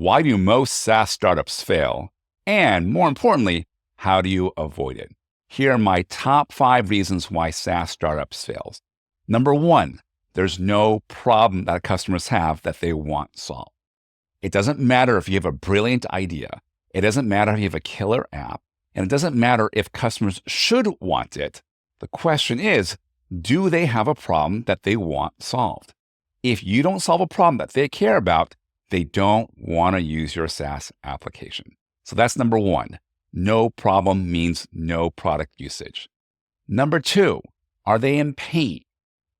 why do most SaaS startups fail? And more importantly, how do you avoid it? Here are my top 5 reasons why SaaS startups fails. Number 1, there's no problem that customers have that they want solved. It doesn't matter if you have a brilliant idea. It doesn't matter if you have a killer app. And it doesn't matter if customers should want it. The question is, do they have a problem that they want solved? If you don't solve a problem that they care about, they don't want to use your SaaS application. So that's number 1. No problem means no product usage. Number 2, are they in pain?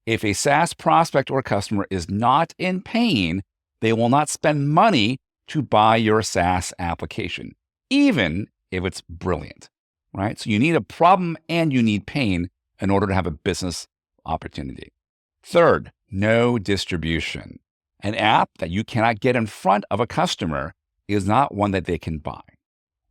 If a SaaS prospect or customer is not in pain, they will not spend money to buy your SaaS application, even if it's brilliant, right? So you need a problem and you need pain in order to have a business opportunity. Third, no distribution. An app that you cannot get in front of a customer is not one that they can buy,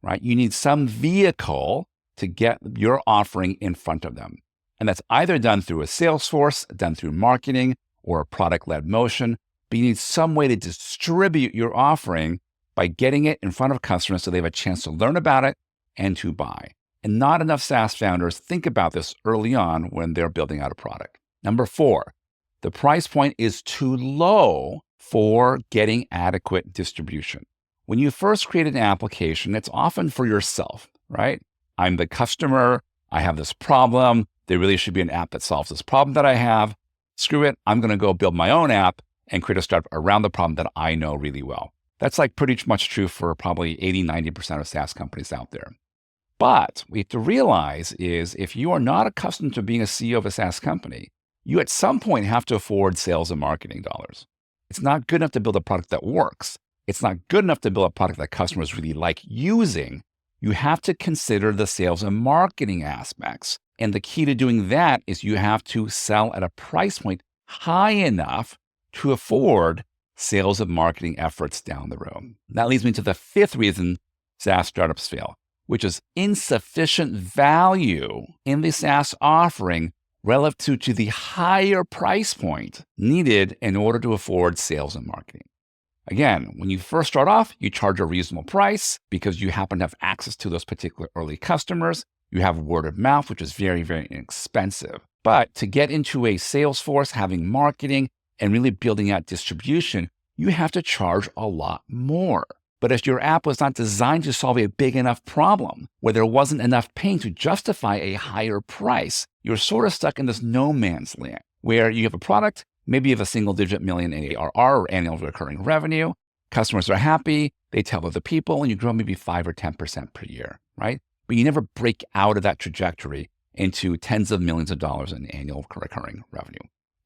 right? You need some vehicle to get your offering in front of them. And that's either done through a sales force, done through marketing, or a product-led motion, but you need some way to distribute your offering by getting it in front of customers so they have a chance to learn about it and to buy. And not enough SaaS founders think about this early on when they're building out a product. Number 4, the price point is too low for getting adequate distribution. When you first create an application, it's often for yourself, right? I'm the customer. I have this problem. There really should be an app that solves this problem that I have. Screw it. I'm going to go build my own app and create a startup around the problem that I know really well. That's like pretty much true for probably 80-90% of SaaS companies out there. But what you have to realize is if you are not accustomed to being a CEO of a SaaS company, you at some point have to afford sales and marketing dollars. It's not good enough to build a product that works. It's not good enough to build a product that customers really like using. You have to consider the sales and marketing aspects. And the key to doing that is you have to sell at a price point high enough to afford sales and marketing efforts down the road. That leads me to the 5th reason SaaS startups fail, which is insufficient value in the SaaS offering relative to the higher price point needed in order to afford sales and marketing. Again, when you first start off, you charge a reasonable price because you happen to have access to those particular early customers. You have word of mouth, which is very, very inexpensive. But to get into a sales force, having marketing, and really building out distribution, you have to charge a lot more. But if your app was not designed to solve a big enough problem, where there wasn't enough pain to justify a higher price, you're sort of stuck in this no man's land, where you have a product, maybe you have a single-digit million ARR or annual recurring revenue, customers are happy, they tell other people, and you grow maybe 5 or 10% per year, right? But you never break out of that trajectory into tens of millions of dollars in annual recurring revenue.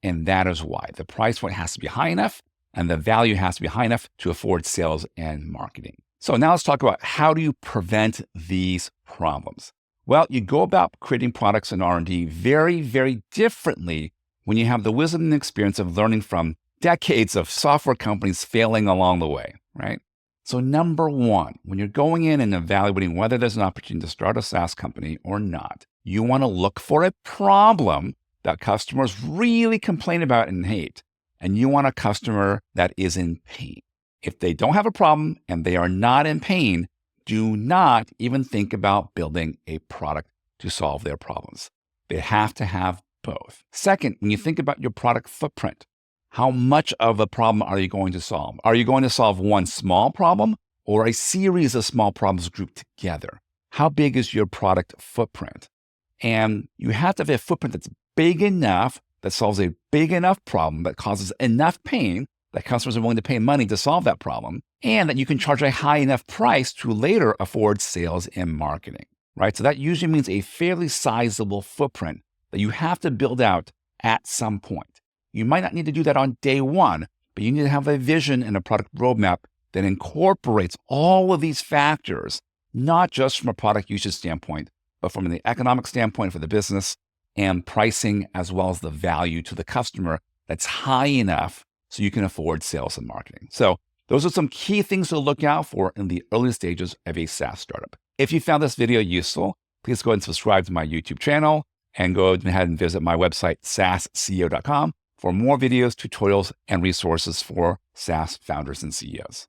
And that is why the price point has to be high enough and the value has to be high enough to afford sales and marketing. So now let's talk about how do you prevent these problems? Well, you go about creating products in R&D very, very differently when you have the wisdom and experience of learning from decades of software companies failing along the way, right? So number 1, when you're going in and evaluating whether there's an opportunity to start a SaaS company or not, you want to look for a problem that customers really complain about and hate. And you want a customer that is in pain. If they don't have a problem and they are not in pain, do not even think about building a product to solve their problems. They have to have both. Second, when you think about your product footprint, how much of a problem are you going to solve? Are you going to solve one small problem or a series of small problems grouped together? How big is your product footprint? And you have to have a footprint that's big enough, that solves a big enough problem, that causes enough pain that customers are willing to pay money to solve that problem, and that you can charge a high enough price to later afford sales and marketing, right? So that usually means a fairly sizable footprint that you have to build out at some point. You might not need to do that on day one, but you need to have a vision and a product roadmap that incorporates all of these factors, not just from a product usage standpoint, but from the economic standpoint for the business and pricing, as well as the value to the customer that's high enough so you can afford sales and marketing. So those are some key things to look out for in the early stages of a SaaS startup. If you found this video useful, please go ahead and subscribe to my YouTube channel and go ahead and visit my website, saasceo.com, for more videos, tutorials, and resources for SaaS founders and CEOs.